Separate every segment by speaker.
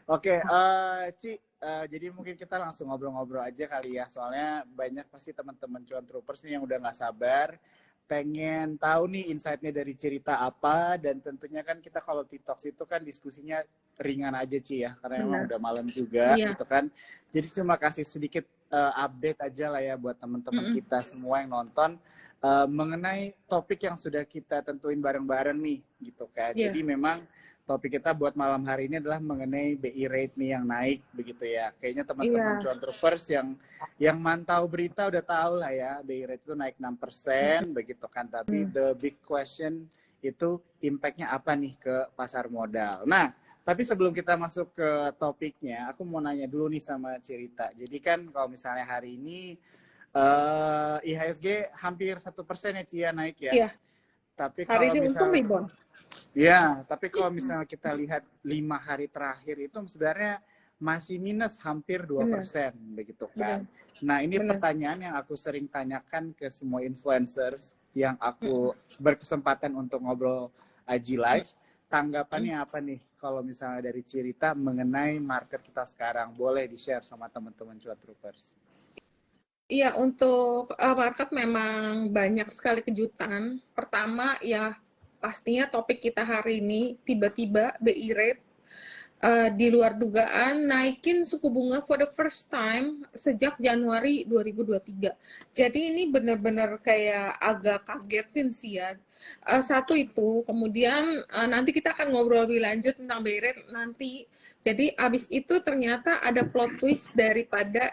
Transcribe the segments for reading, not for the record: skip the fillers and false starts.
Speaker 1: Oke, Ci, jadi mungkin kita langsung ngobrol-ngobrol aja kali ya, soalnya banyak pasti teman-teman cuan troopers nih yang udah nggak sabar, pengen tahu nih insight-nya dari cerita apa, dan tentunya kan kita kalau TikTok itu kan diskusinya ringan aja Ci ya, karena memang
Speaker 2: Benar.
Speaker 1: udah malam juga
Speaker 2: Iya.
Speaker 1: gitu kan. Jadi cuma kasih sedikit update aja lah ya buat teman-teman
Speaker 2: Mm-mm.
Speaker 1: kita semua yang nonton mengenai topik yang sudah kita tentuin bareng-bareng nih gitu kan.
Speaker 2: Iya.
Speaker 1: Jadi memang topik kita buat malam hari ini adalah mengenai BI rate nih yang naik begitu ya. Kayaknya teman-teman
Speaker 2: Iya.
Speaker 1: cuan troopers yang mantau berita udah tahu lah ya, BI rate itu naik 6% begitu kan. Tapi
Speaker 2: Mm.
Speaker 1: the big question itu impact-nya apa nih ke pasar modal. Nah, tapi sebelum kita masuk ke topiknya, aku mau nanya dulu nih sama Cerita. Jadi kan kalau misalnya hari ini IHSG hampir 1% ya Cia naik ya.
Speaker 2: Iya.
Speaker 1: Tapi
Speaker 2: Hari
Speaker 1: kalau
Speaker 2: ini untung
Speaker 1: misal
Speaker 2: rebound.
Speaker 1: Ya, tapi kalau misalnya kita lihat 5 hari terakhir itu sebenarnya masih minus hampir dua
Speaker 2: Benar.
Speaker 1: persen begitu kan.
Speaker 2: Benar.
Speaker 1: Nah, ini
Speaker 2: Benar.
Speaker 1: pertanyaan yang aku sering tanyakan ke semua influencers yang aku
Speaker 2: Mm-mm.
Speaker 1: berkesempatan untuk ngobrol Aji Live.
Speaker 2: Mm-mm.
Speaker 1: Tanggapannya apa nih kalau misalnya dari Cerita mengenai market kita sekarang? Boleh di-share sama teman-teman Cuan Troopers.
Speaker 2: Iya, untuk market memang banyak sekali kejutan. Pertama, ya pastinya topik kita hari ini tiba-tiba BI rate di luar dugaan naikin suku bunga for the first time sejak Januari 2023. Jadi ini benar-benar kayak agak kagetin sih ya. Satu itu, kemudian nanti kita akan ngobrol lebih lanjut tentang BI rate nanti. Jadi abis itu ternyata ada plot twist daripada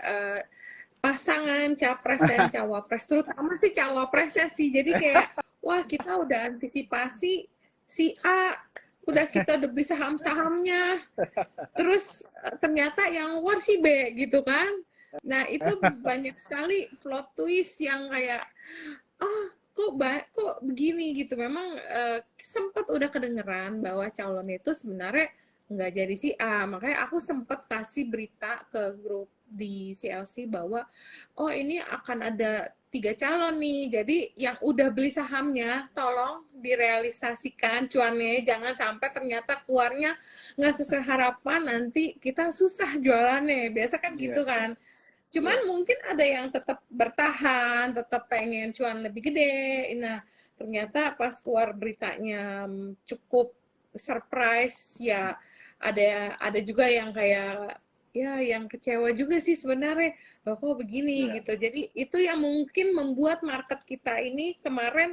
Speaker 2: pasangan capres dan cawapres, terutama sih cawapresnya sih. Jadi kayak, wah kita udah antisipasi si A, kita udah beli saham-sahamnya, terus ternyata yang war si B gitu kan. Nah itu banyak sekali plot twist yang kayak, oh kok begini gitu. Memang sempat udah kedengeran bahwa calon itu sebenarnya nggak jadi si A. Makanya aku sempat kasih berita ke grup di CLC bahwa oh ini akan ada 3 calon nih. Jadi yang udah beli sahamnya tolong direalisasikan cuannya, jangan sampai ternyata keluarnya nggak sesuai harapan, nanti kita susah jualannya. Biasa kan
Speaker 1: Iya,
Speaker 2: gitu kan.
Speaker 1: iya.
Speaker 2: Cuman mungkin ada yang tetap bertahan, tetap pengen cuan lebih gede. Nah, ternyata pas keluar beritanya cukup surprise ya, ada juga yang kayak ya yang kecewa juga sih sebenarnya, loh kok begini
Speaker 1: Iya.
Speaker 2: gitu. Jadi itu yang mungkin membuat market kita ini kemarin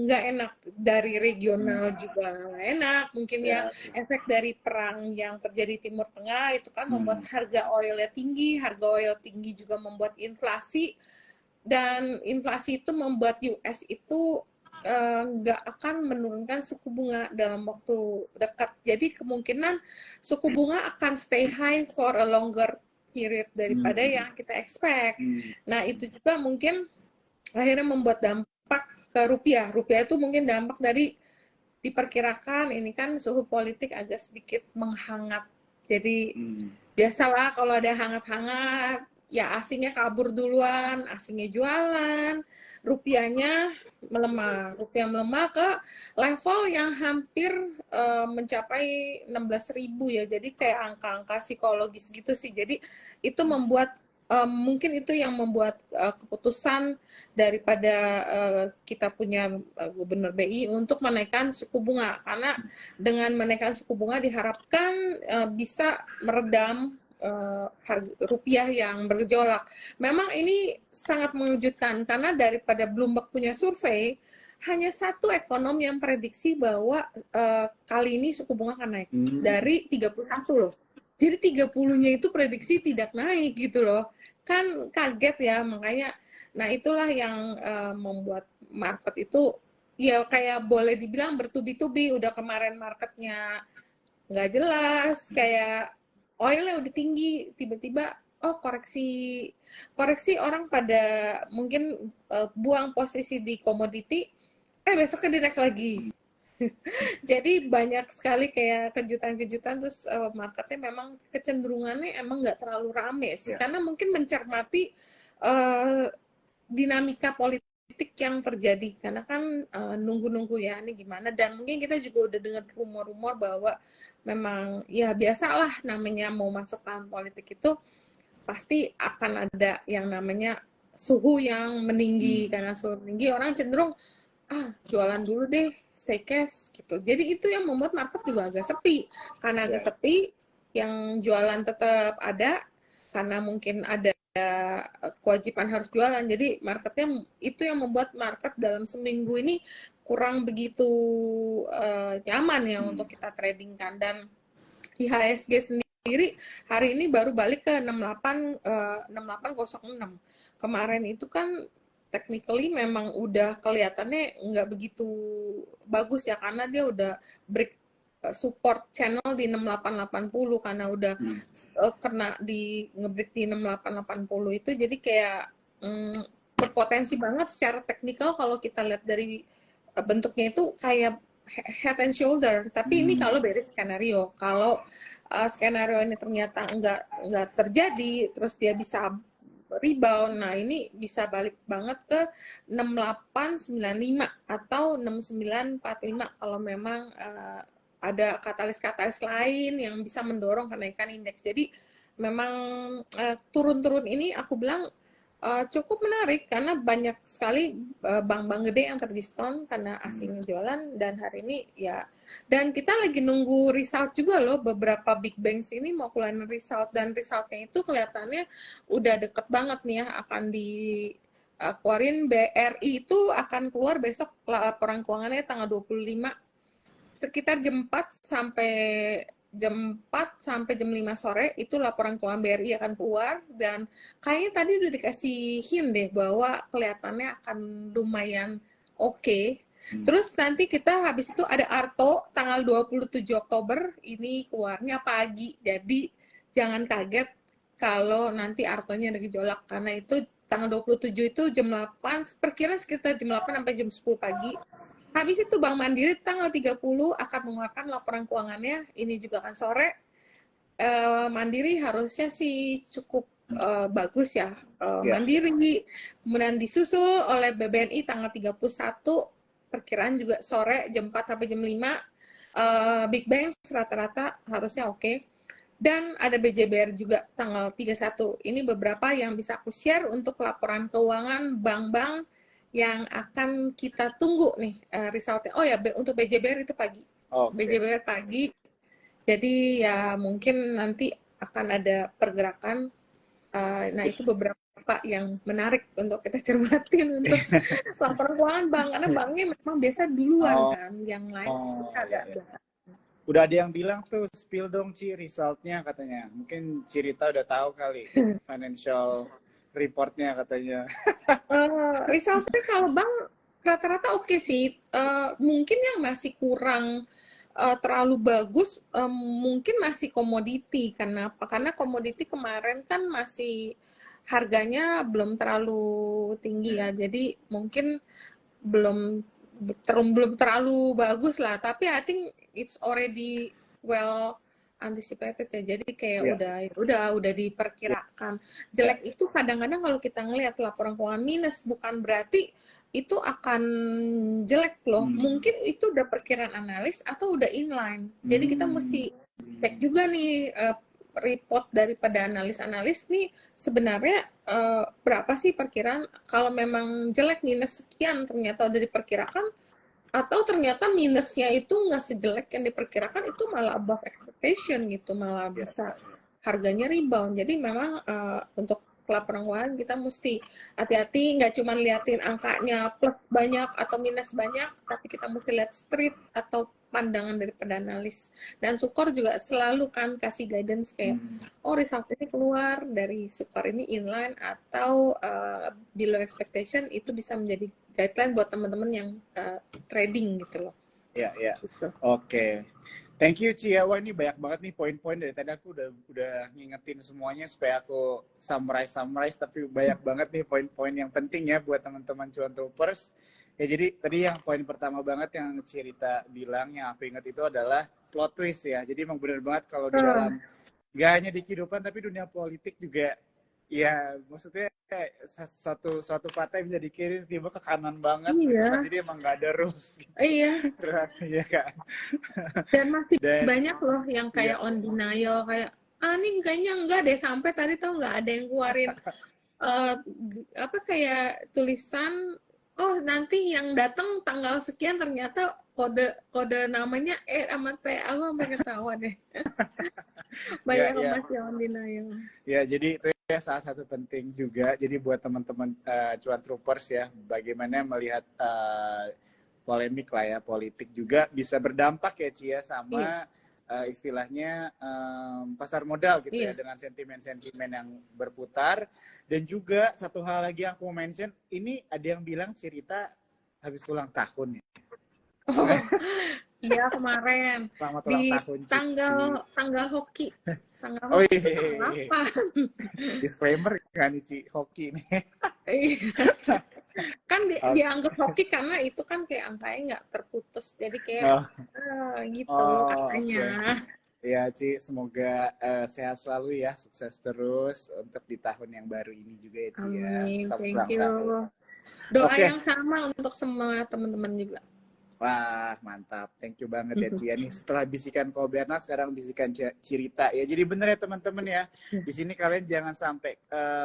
Speaker 2: nggak enak. Dari
Speaker 1: Hmm,
Speaker 2: regional juga nggak enak mungkin ya,
Speaker 1: ya.
Speaker 2: efek dari perang yang terjadi di Timur Tengah itu kan membuat
Speaker 1: Hmm,
Speaker 2: harga oilnya tinggi. Harga oil tinggi juga membuat inflasi, dan inflasi itu membuat US itu nggak akan menurunkan suku bunga dalam waktu dekat. Jadi kemungkinan suku bunga akan stay high for a longer period daripada
Speaker 1: hmm,
Speaker 2: yang kita expect.
Speaker 1: hmm.
Speaker 2: Nah itu juga mungkin akhirnya membuat dampak ke rupiah. Rupiah itu mungkin dampak dari diperkirakan ini kan suhu politik agak sedikit menghangat. Jadi
Speaker 1: Hmm.
Speaker 2: biasalah kalau ada hangat-hangat, ya asingnya kabur duluan, asingnya jualan, rupiahnya melemah. Rupiah melemah ke level yang hampir mencapai 16.000 ya. Jadi kayak angka-angka psikologis gitu sih. Jadi itu membuat mungkin itu yang membuat keputusan daripada kita punya gubernur BI untuk menaikkan suku bunga, karena dengan menaikkan suku bunga diharapkan bisa meredam harga rupiah yang bergejolak. Memang ini sangat mengejutkan karena daripada Bloomberg punya survei, hanya satu ekonom yang prediksi bahwa kali ini suku bunga akan naik
Speaker 1: Hmm.
Speaker 2: dari 31 loh. Jadi 30-nya itu prediksi tidak naik gitu loh. Kan kaget ya, makanya nah itulah yang membuat market itu ya kayak boleh dibilang bertubi-tubi. Udah kemarin marketnya nggak jelas, kayak oilnya udah tinggi, tiba-tiba oh koreksi, orang pada mungkin buang posisi di komoditi, besoknya dinaik lagi. Jadi banyak sekali kayak kejutan-kejutan. Terus marketnya memang kecenderungannya emang nggak terlalu rame sih,
Speaker 1: Ya.
Speaker 2: karena mungkin mencermati uh, dinamika politik yang terjadi karena kan nunggu-nunggu ya ini gimana, dan mungkin kita juga udah dengar rumor-rumor bahwa memang ya biasalah namanya mau masuk tahun politik itu pasti akan ada yang namanya suhu yang meninggi. Karena suhu tinggi orang cenderung jualan dulu deh, stay cash gitu. Jadi itu yang membuat market juga agak sepi. Karena agak sepi, yang jualan tetap ada karena mungkin ada kewajiban harus jualan. Jadi marketnya itu yang membuat market dalam seminggu ini kurang begitu nyaman ya untuk kita trading kan. Dan IHSG sendiri hari ini baru balik ke 6806. Kemarin itu kan technically memang udah kelihatannya nggak begitu bagus ya, karena dia udah break support channel di 6880 karena udah kena di ngebreak di 6880 itu. Jadi kayak berpotensi banget secara teknikal kalau kita lihat dari bentuknya itu kayak head and shoulder. Tapi ini kalau bearish skenario. Kalau skenario ini ternyata nggak terjadi, terus dia bisa rebound, nah ini bisa balik banget ke 6895 atau 6945 kalau memang ada katalis-katalis lain yang bisa mendorong kenaikan indeks. Jadi memang turun-turun ini aku bilang cukup menarik karena banyak sekali bank-bank gede yang terdiskon karena asing jualan. Dan hari ini ya, dan kita lagi nunggu result juga loh, beberapa big banks ini mau keluarin result, dan resultnya itu kelihatannya udah deket banget nih ya akan dikeluarin. BRI itu akan keluar besok laporan keuangannya tanggal 25 sekitar jam 4 sampai jam 5 sore itu laporan keuangan BRI akan keluar. Dan kayaknya tadi udah dikasih hint deh bahwa kelihatannya akan lumayan oke. Terus nanti kita habis itu ada Arto tanggal 27 Oktober ini keluarnya pagi. Jadi jangan kaget kalau nanti Artonya ada gejolak, karena itu tanggal 27 itu jam 8, perkiraan sekitar jam 8 sampai jam 10 pagi. Habis itu Bank Mandiri tanggal 30 akan mengeluarkan laporan keuangannya, ini juga akan sore. Mandiri harusnya sih cukup bagus ya. Mandiri, kemudian disusul oleh BBNI tanggal 31, perkiraan juga sore jam 4 sampai jam 5. Big Bank rata-rata harusnya oke. Dan ada BJBR juga tanggal 31. Ini beberapa yang bisa aku share untuk laporan keuangan bank-bank yang akan kita tunggu nih resultnya. Oh ya, untuk BJBR itu pagi. BJBR pagi. Jadi ya mungkin nanti akan ada pergerakan. Nah itu beberapa yang menarik untuk kita cermatin untuk laporan keuangan bank, karena banknya memang biasa duluan kan, yang lain agak
Speaker 1: Udah ada yang bilang tuh, spill dong Ci resultnya katanya. Mungkin Cirita udah tahu kali financial reportnya katanya.
Speaker 2: Resultnya kalau bank rata-rata oke sih. Mungkin yang masih kurang terlalu bagus mungkin masih komoditi. Kenapa? Karena komoditi kemarin kan masih harganya belum terlalu tinggi ya. Jadi mungkin belum terlalu bagus lah. Tapi I think it's already well anticipated ya. Jadi kayak udah diperkirakan. Jelek itu kadang-kadang kalau kita ngelihat laporan keuangan minus bukan berarti itu akan jelek loh. Mungkin itu udah perkiraan analis atau udah inline. Jadi kita mesti cek juga nih report daripada analis-analis nih sebenarnya berapa sih perkiraan. Kalau memang jelek minus sekian ternyata udah diperkirakan, atau ternyata minusnya itu nggak sejelek yang diperkirakan, itu malah above expectation gitu, malah bisa harganya rebound. Jadi memang untuk laporan keuangan kita mesti hati-hati, nggak cuma liatin angkanya plus banyak atau minus banyak, tapi kita mesti lihat street atau pandangan daripada analis. Dan Sukor juga selalu kan kasih guidance kayak, oh result ini keluar dari Sukor ini inline atau below expectation, itu bisa menjadi guideline buat teman-teman yang trading gitu loh.
Speaker 1: Ya. Oke. Thank you Ci ya. Wah ini banyak banget nih poin-poin, dari tadi aku udah ngingetin semuanya supaya aku summarize, tapi banyak banget nih poin-poin yang penting ya buat teman-teman cuan troopers. Ya jadi tadi yang poin pertama banget yang Cirita bilang yang aku ingat itu adalah plot twist ya. Jadi emang benar banget kalau di dalam gak hanya di kehidupan tapi dunia politik juga ya maksudnya suatu partai bisa di kiri tiba ke kanan banget gitu
Speaker 2: Iya,
Speaker 1: kan, jadi emang nggak ada rules gitu.
Speaker 2: iya.
Speaker 1: Iya kan.
Speaker 2: Dan masih
Speaker 1: Dan
Speaker 2: banyak loh yang
Speaker 1: ya,
Speaker 2: kayak on denial, kayak, ah ini kayaknya enggak deh, sampai tadi tau nggak ada yang keluarin eh, apa kayak tulisan, oh nanti yang datang tanggal sekian, ternyata kode namanya sama T, aku sampai ketawa deh.
Speaker 1: ya,
Speaker 2: Banyak yang
Speaker 1: ya,
Speaker 2: masih on denial.
Speaker 1: ya, jadi itu ya salah satu penting juga. Jadi buat teman-teman cuan troopers ya, bagaimana melihat polemik lah ya, politik juga bisa berdampak ya Cia
Speaker 2: Iya,
Speaker 1: sama istilahnya pasar modal gitu ya,
Speaker 2: iya.
Speaker 1: dengan sentimen-sentimen yang berputar. Dan juga satu hal lagi yang aku mau mention, ini ada yang bilang cerita habis ulang tahun ya.
Speaker 2: Oh, iya kemarin
Speaker 1: Selamat ulang
Speaker 2: di
Speaker 1: tahun Ci.
Speaker 2: tanggal tanggal hoki. Tanggal
Speaker 1: Oh
Speaker 2: hoki
Speaker 1: iya,
Speaker 2: itu tanggal apa?
Speaker 1: disclaimer kan Ci, hoki nih.
Speaker 2: Iya. Kan dianggap hoki karena itu kan kayak angkanya nggak terputus, jadi kayak
Speaker 1: Oh,
Speaker 2: gitu
Speaker 1: oh,
Speaker 2: katanya.
Speaker 1: oke. Ya, Ci, semoga sehat selalu ya, sukses terus untuk di tahun yang baru ini juga ya, Ci ya.
Speaker 2: Amin,
Speaker 1: Selamat
Speaker 2: thank
Speaker 1: ulang
Speaker 2: you.
Speaker 1: tahun.
Speaker 2: Doa
Speaker 1: Oke,
Speaker 2: yang sama untuk semua teman-teman juga.
Speaker 1: wah mantap, thank you banget ya Ci ya. Nih setelah bisikan Ko Bernard, sekarang bisikan Cirita ya. Jadi bener ya teman-teman ya, di sini kalian jangan sampai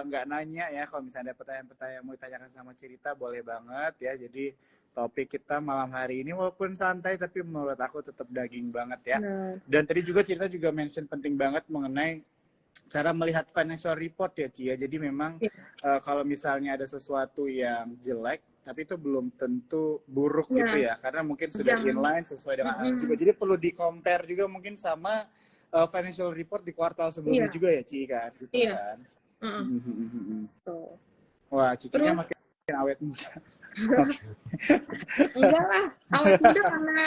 Speaker 1: nggak nanya ya. Kalau misalnya ada pertanyaan-pertanyaan yang mau ditanyakan sama Cirita, boleh banget ya. Jadi topik kita malam hari ini walaupun santai, tapi menurut aku tetap daging banget ya.
Speaker 2: Nah,
Speaker 1: Dan tadi juga Cirita juga mention penting banget mengenai cara melihat financial report ya Ci ya. Jadi memang
Speaker 2: iya,
Speaker 1: kalau misalnya ada sesuatu yang jelek, tapi itu belum tentu buruk gitu
Speaker 2: iya,
Speaker 1: ya, karena mungkin sudah
Speaker 2: jangan.
Speaker 1: inline sesuai dengan analis juga.
Speaker 2: Mm-mm.
Speaker 1: Jadi perlu di-compare juga mungkin sama financial report di kuartal sebelumnya
Speaker 2: Iya,
Speaker 1: juga ya Ci kan, gitu
Speaker 2: iya.
Speaker 1: kan.
Speaker 2: Mm-mm.
Speaker 1: Mhm.
Speaker 2: Tuh.
Speaker 1: Wah, cucunya
Speaker 2: Terus
Speaker 1: makin awet muda.
Speaker 2: enggak lah, awet muda karena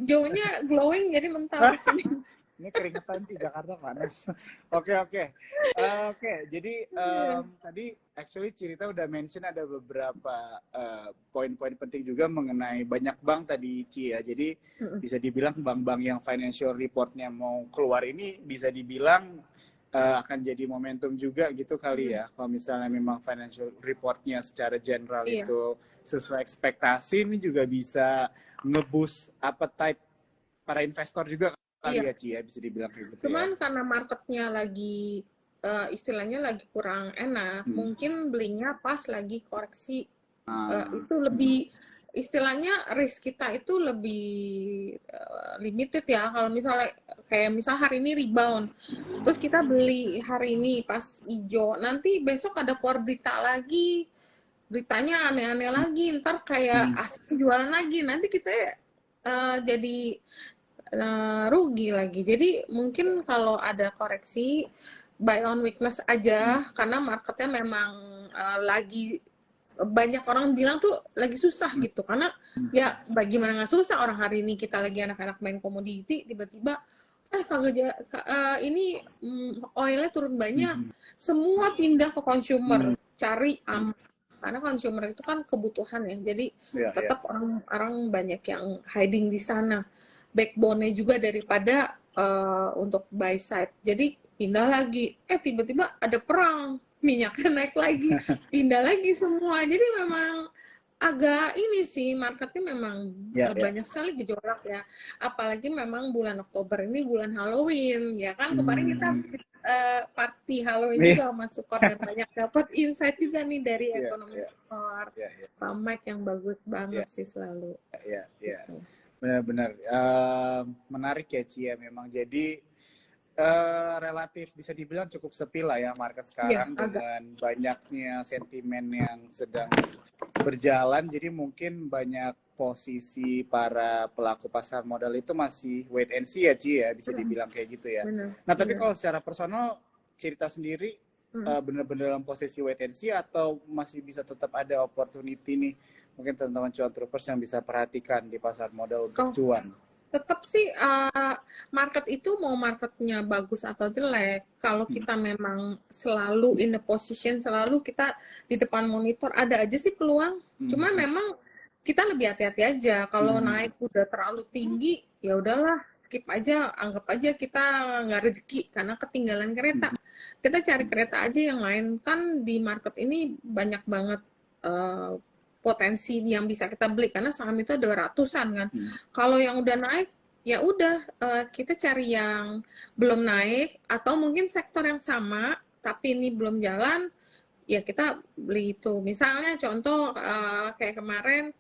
Speaker 2: Joe-nya glowing jadi mental di sini.
Speaker 1: Ini keringetan sih, Jakarta panas. Oke. Oke, jadi tadi actually Cirita udah mention ada beberapa poin-poin penting juga mengenai banyak bank tadi Ci ya. Jadi bisa dibilang bank-bank yang financial reportnya mau keluar ini bisa dibilang akan jadi momentum juga gitu kali ya. Kalau misalnya memang financial reportnya secara general
Speaker 2: Iya,
Speaker 1: itu sesuai ekspektasi, ini juga bisa nge-boost appetite para investor juga kali
Speaker 2: iya.
Speaker 1: ya Ci ya, bisa dibilang kayak gitu ya.
Speaker 2: Cuman karena marketnya lagi istilahnya lagi kurang enak,
Speaker 1: Hmm.
Speaker 2: mungkin belinya pas lagi koreksi.
Speaker 1: Ah,
Speaker 2: Itu lebih istilahnya risk kita itu lebih limited ya. Kalau misalnya kayak misal hari ini rebound, terus kita beli hari ini pas hijau, nanti besok ada keluar berita lagi, beritanya aneh-aneh lagi, ntar kayak asli jualan lagi, nanti kita jadi rugi lagi. Jadi mungkin kalau ada koreksi, buy on weakness aja, karena marketnya memang lagi banyak orang bilang tuh lagi susah gitu. Karena ya bagaimana nggak susah, orang hari ini kita lagi anak-anak main komoditi, tiba-tiba ini oilnya turun banyak, semua pindah ke consumer, cari aman. Karena consumer itu kan kebutuhan ya, jadi
Speaker 1: ya,
Speaker 2: tetap orang banyak yang hiding di sana. Backbone-nya juga daripada untuk buy side. Jadi pindah lagi. Tiba-tiba ada perang, minyaknya naik lagi, pindah lagi semua. Jadi memang agak ini sih, marketnya memang
Speaker 1: ya.
Speaker 2: banyak sekali gejolak ya. Apalagi memang bulan Oktober ini bulan Halloween, ya kan. Kemarin kita party Halloween juga masuk dan banyak dapat insight juga nih dari ekonomi core. Pak Mike yang bagus banget sih selalu.
Speaker 1: Ya. Benar-benar menarik ya Ci ya, memang jadi relatif bisa dibilang cukup sepi lah ya market sekarang dengan banyaknya sentimen yang sedang berjalan. Jadi mungkin banyak posisi para pelaku pasar modal itu masih wait and see ya Ci ya, bisa dibilang kayak gitu ya. Nah tapi kalau secara personal Cirita sendiri benar-benar dalam posisi wait and see atau masih bisa tetap ada opportunity nih, mungkin teman-teman cuan troopers yang bisa perhatikan di pasar modal untuk cuan?
Speaker 2: Tetap sih market itu mau marketnya bagus atau jelek, kalau kita memang selalu in the position, selalu kita di depan monitor, ada aja sih peluang. Cuman memang kita lebih hati-hati aja. Kalau naik udah terlalu tinggi, ya udahlah skip aja, anggap aja kita nggak rezeki karena ketinggalan kereta. kita cari kereta aja yang lain. Kan di market ini banyak banget potensi yang bisa kita beli, karena saham itu ada ratusan kan. Kalau yang udah naik, ya udah kita cari yang belum naik, atau mungkin sektor yang sama tapi ini belum jalan, ya kita beli itu. Misalnya contoh kayak kemarin,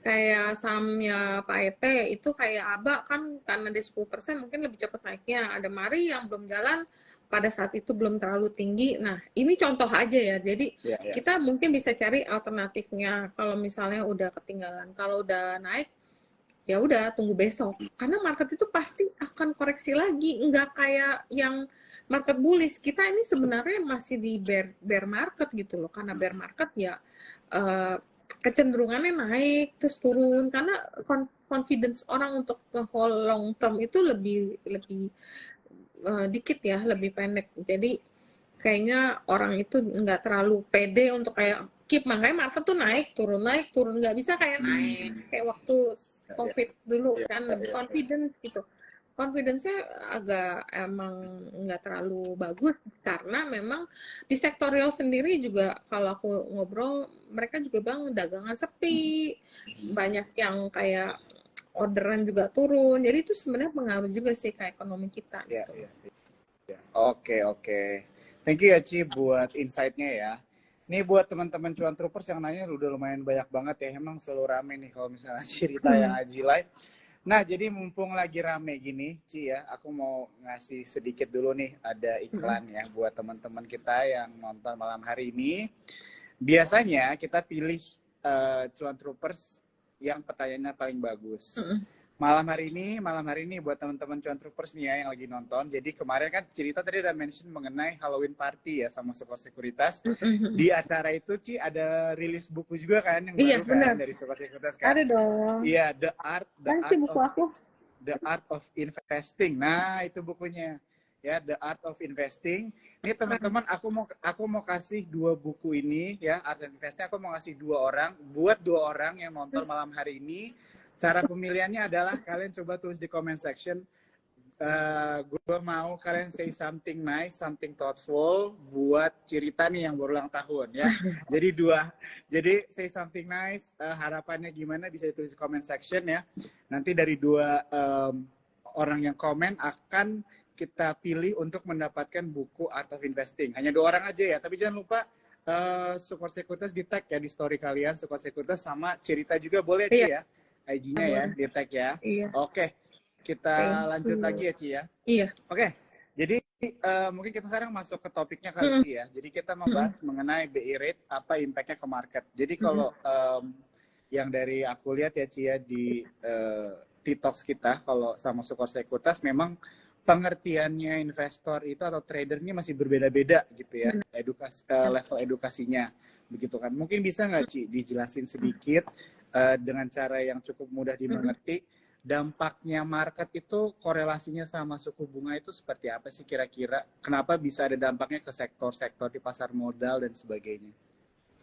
Speaker 2: kayak sahamnya Pak Ete itu kayak ABA kan, karena dia 10% mungkin lebih cepat naiknya. Ada Mari yang belum jalan, pada saat itu belum terlalu tinggi. Nah, ini contoh aja ya. Jadi kita mungkin bisa cari alternatifnya kalau misalnya udah ketinggalan. Kalau udah naik, ya udah tunggu besok. Karena market itu pasti akan koreksi lagi, nggak kayak yang market bullish. Kita ini sebenarnya masih di bear market gitu loh. Karena bear market ya kecenderungannya naik terus turun, karena confidence orang untuk ke whole long term itu lebih dikit ya, lebih pendek. Jadi kayaknya orang itu nggak terlalu pede untuk kayak keep, makanya market tuh naik turun, nggak bisa kayak naik kayak waktu COVID dulu kan, lebih confident gitu. Confidence-nya agak emang nggak terlalu bagus, karena memang di sektor real sendiri juga kalau aku ngobrol, mereka juga bilang dagangan sepi, banyak yang kayak orderan juga turun, jadi itu sebenarnya pengaruh juga sih ke ekonomi kita gitu.
Speaker 1: Oke. Thank you ya Ci buat insight-nya ya. Ini buat teman-teman cuan troopers yang nanya udah lumayan banyak banget ya, emang selalu rame nih kalau misalnya cerita yang Aji live. Nah, jadi mumpung lagi rame gini, Ci ya, aku mau ngasih sedikit dulu nih, ada iklan ya buat teman-teman kita yang nonton malam hari ini. Biasanya kita pilih cuan troopers yang pertanyaannya paling bagus. Malam hari ini buat teman-teman cuan troopers nih ya yang lagi nonton. Jadi kemarin kan cerita tadi udah mention mengenai Halloween party ya sama Sukor Sekuritas. Di acara itu Ci ada rilis buku juga kan yang baru kan dari Sukor Sekuritas kan.
Speaker 2: Ada dong.
Speaker 1: Iya, The Art of Investing. Nah, itu bukunya. Ya, The Art of Investing. Ini teman-teman, aku mau kasih 2 buku ini ya, Art of Investing. Aku mau kasih 2 orang, buat 2 orang yang nonton malam hari ini. Cara pemilihannya adalah kalian coba tulis di comment section. Gue mau kalian say something nice, something thoughtful buat cerita nih yang berulang tahun ya. Jadi say something nice, harapannya gimana bisa ditulis di comment section ya. Nanti dari 2 orang yang komen akan kita pilih untuk mendapatkan buku Art of Investing. Hanya 2 orang aja ya, tapi jangan lupa Sukor Sekuritas di tag ya di story kalian, Sukor Sekuritas sama cerita juga boleh Ci ya. IG-nya ya, di tag ya. Oke, kita lanjut lagi ya Ci ya. Oke, jadi mungkin kita sekarang masuk ke topiknya kali Ci ya. Jadi kita membahas mengenai BI rate, apa impact-nya ke market. Jadi kalau yang dari aku lihat ya Ci ya di TikToks kita, kalau sama Sukor Sekuritas memang pengertiannya investor itu atau trader ini masih berbeda-beda gitu ya, level edukasinya begitu kan. Mungkin bisa nggak Ci dijelasin sedikit dengan cara yang cukup mudah dimengerti, dampaknya market itu korelasinya sama suku bunga itu seperti apa sih kira-kira? Kenapa bisa ada dampaknya ke sektor-sektor di pasar modal dan sebagainya?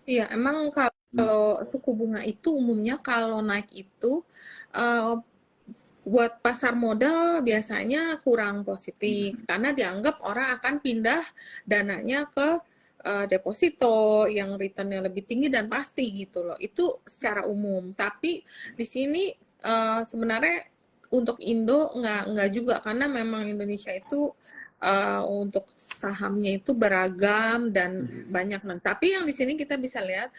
Speaker 2: Iya, emang kalau suku bunga itu umumnya kalau naik itu buat pasar modal biasanya kurang positif, karena dianggap orang akan pindah dananya ke deposito yang returnnya lebih tinggi dan pasti gitu loh. Itu secara umum. Tapi di sini sebenarnya untuk Indo nggak juga, karena memang Indonesia itu untuk sahamnya itu beragam dan banyak. Nah, tapi yang di sini kita bisa lihat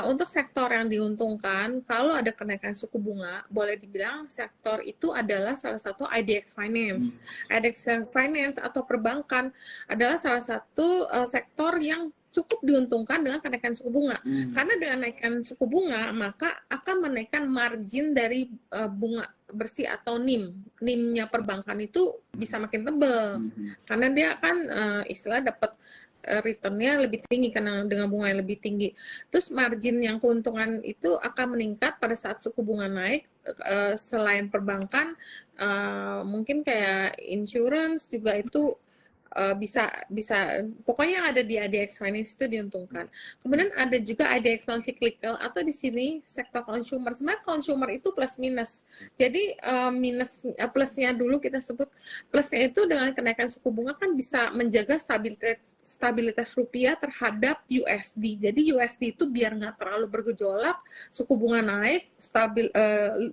Speaker 2: untuk sektor yang diuntungkan kalau ada kenaikan suku bunga, boleh dibilang sektor itu adalah salah satu IDX Finance. IDX Finance atau perbankan adalah salah satu sektor yang cukup diuntungkan dengan kenaikan suku bunga. Karena dengan naikkan suku bunga, maka akan menaikkan margin dari bunga bersih atau NIM. NIM-nya perbankan itu bisa makin tebal. Karena dia akan istilah dapat return-nya lebih tinggi karena dengan bunga yang lebih tinggi. Terus margin yang keuntungan itu akan meningkat pada saat suku bunga naik. Selain perbankan, mungkin kayak insurance juga itu bisa bisa pokoknya yang ada di IDX Finance itu diuntungkan. Kemudian ada juga IDX non cyclical atau di sini sektor consumer. Sebenarnya consumer itu plus minus. Jadi plusnya dulu kita sebut plusnya itu dengan kenaikan suku bunga kan bisa menjaga stabilitas rupiah terhadap USD. Jadi USD itu biar nggak terlalu bergejolak, suku bunga naik,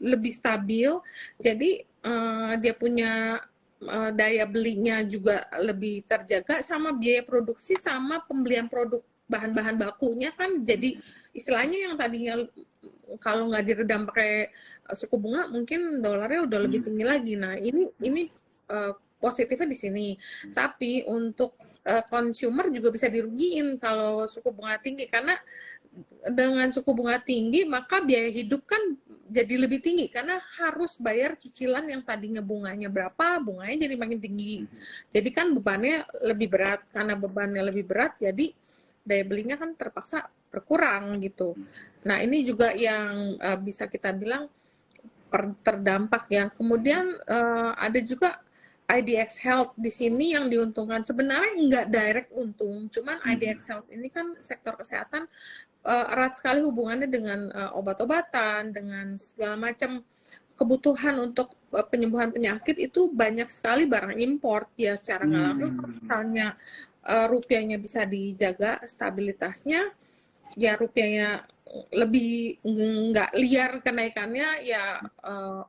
Speaker 2: lebih stabil. Jadi dia punya daya belinya juga lebih terjaga, sama biaya produksi sama pembelian produk bahan-bahan bakunya kan jadi istilahnya yang tadinya kalau nggak diredam pakai suku bunga mungkin dolarnya udah lebih tinggi lagi. Nah ini positifnya di sini. Tapi untuk consumer juga bisa dirugiin kalau suku bunga tinggi, karena dengan suku bunga tinggi maka biaya hidup kan jadi lebih tinggi karena harus bayar cicilan yang tadinya bunganya berapa, bunganya jadi makin tinggi. Jadi kan bebannya lebih berat, karena bebannya lebih berat jadi daya belinya kan terpaksa berkurang gitu. Nah ini juga yang bisa kita bilang terdampak ya. Kemudian ada juga IDX Health di sini yang diuntungkan. Sebenarnya nggak direct untung, cuman IDX Health ini kan sektor kesehatan erat sekali hubungannya dengan obat-obatan, dengan segala macam kebutuhan untuk penyembuhan penyakit. Itu banyak sekali barang import ya secara nggak langsung. Misalnya rupiahnya bisa dijaga stabilitasnya, ya rupiahnya lebih nggak liar kenaikannya, ya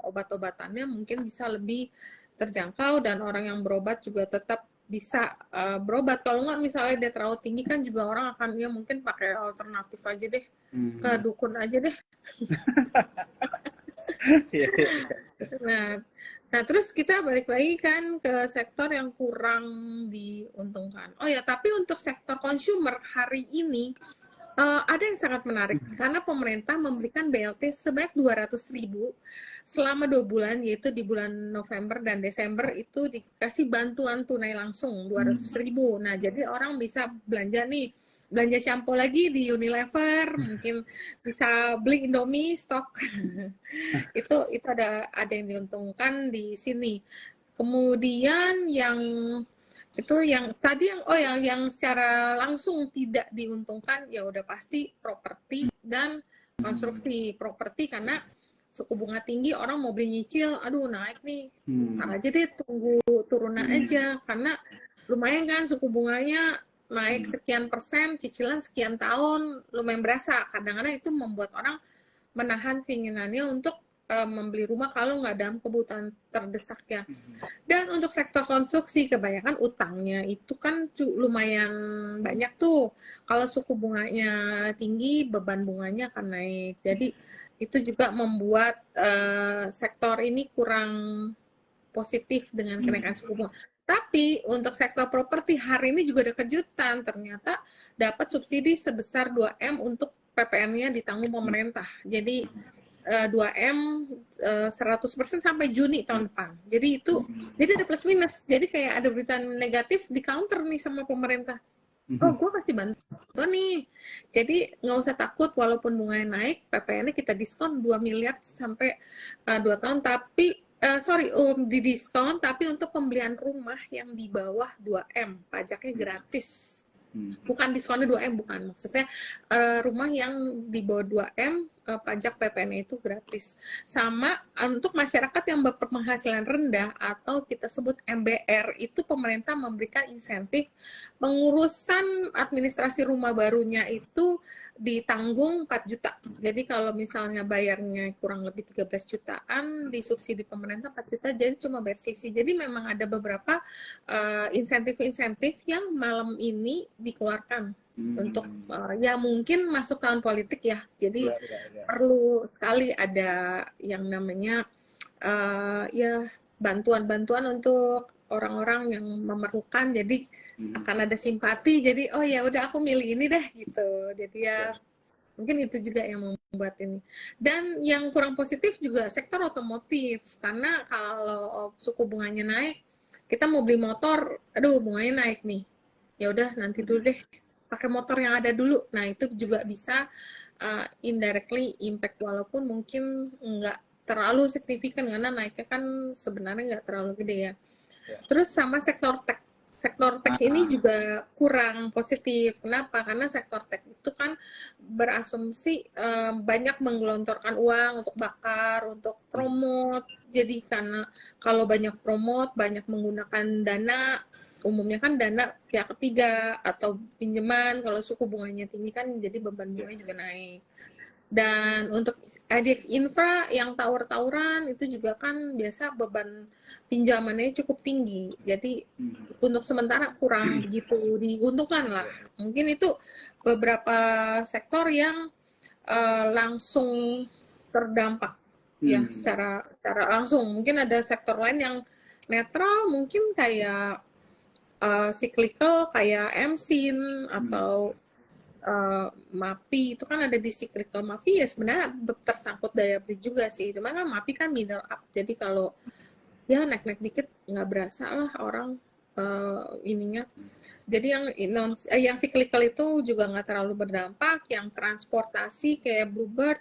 Speaker 2: obat-obatannya mungkin bisa lebih terjangkau dan orang yang berobat juga tetap bisa berobat. Kalau nggak misalnya dia terlalu tinggi kan juga orang akan ya mungkin pakai alternatif aja deh, ke dukun aja deh. Nah terus kita balik lagi kan ke sektor yang kurang diuntungkan. Oh ya, tapi untuk sektor consumer hari ini ada yang sangat menarik karena pemerintah memberikan BLT sebanyak 200.000 selama 2 bulan, yaitu di bulan November dan Desember itu dikasih bantuan tunai langsung 200.000. Nah jadi orang bisa belanja nih, belanja shampoo lagi di Unilever, mungkin bisa beli Indomie stok. itu ada yang diuntungkan di sini. Kemudian yang itu yang tadi yang secara langsung tidak diuntungkan ya udah pasti properti dan konstruksi. Properti karena suku bunga tinggi, orang mau beli nyicil, aduh naik nih, ntar aja deh tunggu turunan aja, karena lumayan kan suku bunganya naik sekian persen, cicilan sekian tahun, lumayan berasa. Kadang-kadang itu membuat orang menahan keinginannya untuk membeli rumah kalau nggak dalam kebutuhan terdesak ya. Dan untuk sektor konstruksi kebanyakan utangnya itu kan lumayan banyak tuh. Kalau suku bunganya tinggi, beban bunganya akan naik. Jadi itu juga membuat sektor ini kurang positif dengan kenaikan suku bunga. Tapi untuk sektor properti hari ini juga ada kejutan, ternyata dapat subsidi sebesar 2M untuk PPN-nya ditanggung pemerintah. Jadi 2M 100% sampai Juni tahun depan. Jadi itu jadi ada plus minus. Jadi kayak ada berita negatif di counter nih sama pemerintah. Oh, gue kasih bantuan nih. Jadi nggak usah takut walaupun bunganya naik, PPN-nya kita diskon 2 miliar sampai 2 tahun. Tapi di diskon, tapi untuk pembelian rumah yang di bawah 2M, pajaknya gratis. Bukan diskonnya 2M, bukan. Maksudnya rumah yang di bawah 2M, pajak PPN itu gratis. Sama untuk masyarakat yang berpenghasilan rendah atau kita sebut MBR, itu pemerintah memberikan insentif pengurusan administrasi rumah barunya itu ditanggung 4 juta. Jadi kalau misalnya bayarnya kurang lebih 13 jutaan, disubsidi pemerintah 4 juta, jadi cuma bayar sisi. Jadi memang ada beberapa insentif-insentif yang malam ini dikeluarkan untuk ya mungkin masuk tahun politik ya. Jadi perlu sekali ada yang namanya ya bantuan-bantuan untuk orang-orang yang memerlukan, jadi akan ada simpati, jadi oh ya udah aku milih ini deh gitu. Jadi ya mungkin itu juga yang membuat ini. Dan yang kurang positif juga sektor otomotif, karena kalau suku bunganya naik, kita mau beli motor, aduh bunganya naik nih, ya udah nanti dulu deh pakai motor yang ada dulu. Nah itu juga bisa indirectly impact, walaupun mungkin nggak terlalu signifikan karena naiknya kan sebenarnya nggak terlalu gede ya. Terus sama sektor tech. sektor tech ini
Speaker 1: Ah,
Speaker 2: juga kurang positif. Kenapa? Karena sektor tech itu kan berasumsi banyak menggelontorkan uang untuk bakar, untuk promote. Jadi karena kalau banyak promote, banyak menggunakan dana, umumnya kan dana pihak ketiga atau pinjaman, kalau suku bunganya tinggi kan jadi beban
Speaker 1: ya.
Speaker 2: bunganya juga naik. Dan untuk IDX Infra yang tower-tawuran itu juga kan biasa beban pinjamannya cukup tinggi. Jadi
Speaker 1: Hmm,
Speaker 2: untuk sementara kurang begitu diuntungkan lah.
Speaker 1: ya.
Speaker 2: Mungkin itu beberapa sektor yang langsung terdampak ya
Speaker 1: Hmm,
Speaker 2: secara langsung. Mungkin ada sektor lain yang netral, mungkin kayak cyclical kayak MSIN
Speaker 1: hmm,
Speaker 2: atau MAPI itu kan ada di cyclical. MAPI ya sebenarnya tersangkut daya beli juga sih, cuma kan MAPI kan middle up, jadi kalau ya naik-naik dikit nggak berasa lah orang ininya. Jadi yang cyclical itu juga nggak terlalu berdampak. Yang transportasi kayak Bluebird,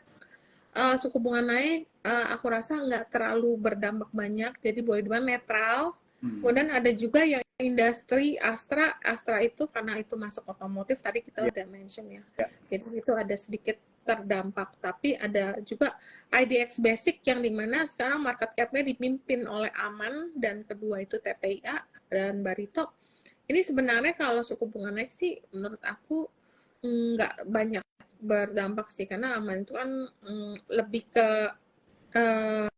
Speaker 2: suku bunga naik, aku rasa nggak terlalu berdampak banyak, jadi boleh dibilang netral.
Speaker 1: hmm,
Speaker 2: Kemudian ada juga yang industri Astra itu karena itu masuk otomotif tadi kita
Speaker 1: ya,
Speaker 2: udah mention ya.
Speaker 1: ya.
Speaker 2: Jadi itu ada sedikit terdampak, tapi ada juga IDX Basic yang dimana sekarang market cap-nya dipimpin oleh Aman dan kedua itu TPIA dan Barito. Ini sebenarnya kalau suku bunga naik sih menurut aku nggak banyak berdampak sih, karena Aman itu kan lebih ke eh,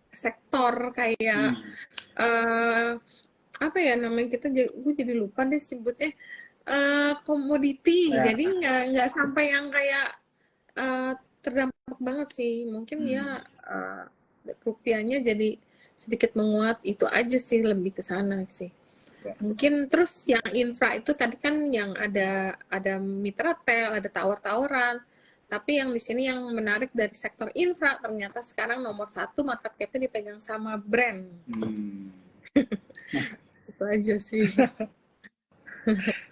Speaker 2: sektor kayak
Speaker 1: Hmm,
Speaker 2: eh apa ya namanya, gue jadi lupa deh sebutnya, komoditi,
Speaker 1: ya.
Speaker 2: jadi nggak sampai yang kayak eh, terdampak banget sih, mungkin
Speaker 1: Hmm,
Speaker 2: ya rupiahnya jadi sedikit menguat, itu aja sih, lebih ke sana sih.
Speaker 1: ya.
Speaker 2: Mungkin terus yang infra itu tadi kan yang ada mitra tel, ada tower-toweran. Tapi yang di sini yang menarik dari sektor infra ternyata sekarang nomor satu market cap-nya dipegang sama brand.
Speaker 1: Hmm.
Speaker 2: Itu aja sih.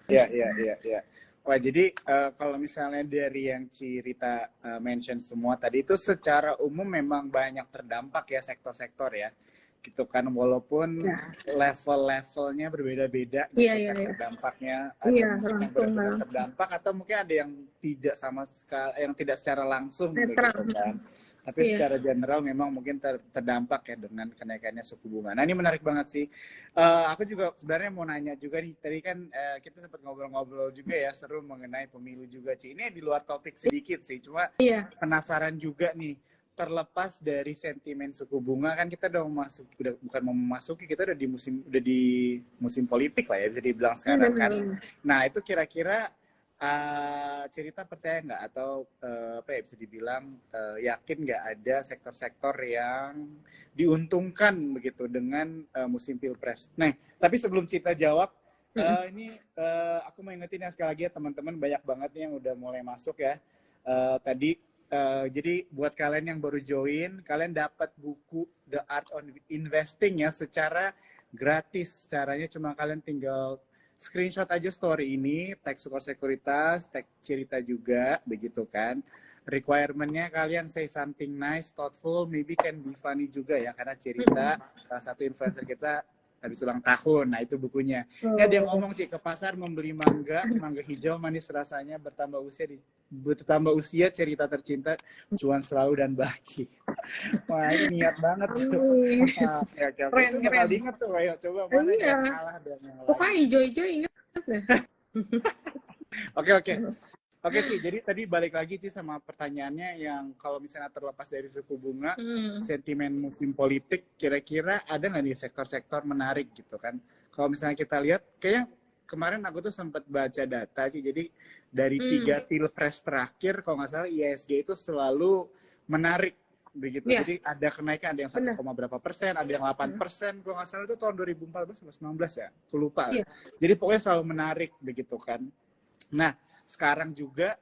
Speaker 1: Ya, ya, ya, ya. Wah, jadi kalau misalnya dari yang Cirita mention semua tadi itu secara umum memang banyak terdampak ya sektor-sektor ya. Gitu kan, walaupun
Speaker 2: Ya,
Speaker 1: level-levelnya berbeda-beda
Speaker 2: iya,
Speaker 1: gitu
Speaker 2: iya,
Speaker 1: kan
Speaker 2: iya.
Speaker 1: terdampaknya. Ada
Speaker 2: Iya,
Speaker 1: mungkin yang
Speaker 2: langsung
Speaker 1: benar-benar
Speaker 2: langsung.
Speaker 1: terdampak atau mungkin ada yang tidak sama sekali, yang tidak secara langsung begitu
Speaker 2: Netral.
Speaker 1: kan. Tapi
Speaker 2: Iya.
Speaker 1: secara general memang mungkin terdampak ya dengan kenaikannya suku bunga. Nah, ini menarik banget sih. Aku juga sebenarnya mau nanya juga nih, tadi kan kita sempat ngobrol-ngobrol juga ya, seru mengenai pemilu juga, Ci. Ini di luar topik sedikit sih, cuma
Speaker 2: Iya.
Speaker 1: penasaran juga nih, terlepas dari sentimen suku bunga kan kita udah masuk, udah bukan mau memasuki, kita udah di musim politik lah ya bisa dibilang sekarang kan.
Speaker 2: Benar.
Speaker 1: Nah itu kira-kira cerita percaya nggak atau apa ya bisa dibilang yakin nggak ada sektor-sektor yang diuntungkan begitu dengan musim pilpres. Nah tapi sebelum Cita jawab ini aku mau ingetin ya sekali lagi ya teman-teman, banyak banget nih yang udah mulai masuk ya. Tadi jadi buat kalian yang baru join, kalian dapat buku The Art of Investing ya secara gratis. Caranya cuma kalian tinggal screenshot aja story ini, tag Sukor Sekuritas, tag Cerita juga, begitu kan. Requirement-nya kalian say something nice, thoughtful, maybe can be funny juga ya, karena Cerita salah satu influencer kita habis ulang tahun. Nah, itu bukunya. Ini ada yang
Speaker 2: Oh,
Speaker 1: ngomong, Ci, ke pasar membeli mangga, mangga hijau manis rasanya, bertambah usia cerita tercinta, cuan selalu dan baki. Wah, ini niat banget tuh.
Speaker 2: amin.
Speaker 1: Oke, oke, oke. Itu
Speaker 2: Keren,
Speaker 1: bakal
Speaker 2: keren.
Speaker 1: diinget tuh, ayo coba mana
Speaker 2: Iya.
Speaker 1: yang kalah dan yang
Speaker 2: Pokoknya
Speaker 1: lain.
Speaker 2: hijau-hijau inget deh.
Speaker 1: Oke, oke. Oke, Ci, jadi tadi balik lagi, Ci, sama pertanyaannya yang kalau misalnya terlepas dari suku bunga,
Speaker 2: Hmm.
Speaker 1: sentimen musim politik, kira-kira ada nggak nih sektor-sektor menarik gitu kan? Kalau misalnya kita lihat, kayaknya kemarin aku tuh sempat baca data, Ci, jadi dari
Speaker 2: Hmm.
Speaker 1: 3 pilpres terakhir, kalau nggak salah ISG itu selalu menarik begitu.
Speaker 2: Ya,
Speaker 1: Jadi ada kenaikan, ada yang 1,
Speaker 2: benar.
Speaker 1: berapa persen, ada yang 8%, kalau nggak salah itu tahun 2014 atau 2019 ya, aku lupa.
Speaker 2: Iya,
Speaker 1: Jadi pokoknya selalu menarik begitu kan. Nah, sekarang juga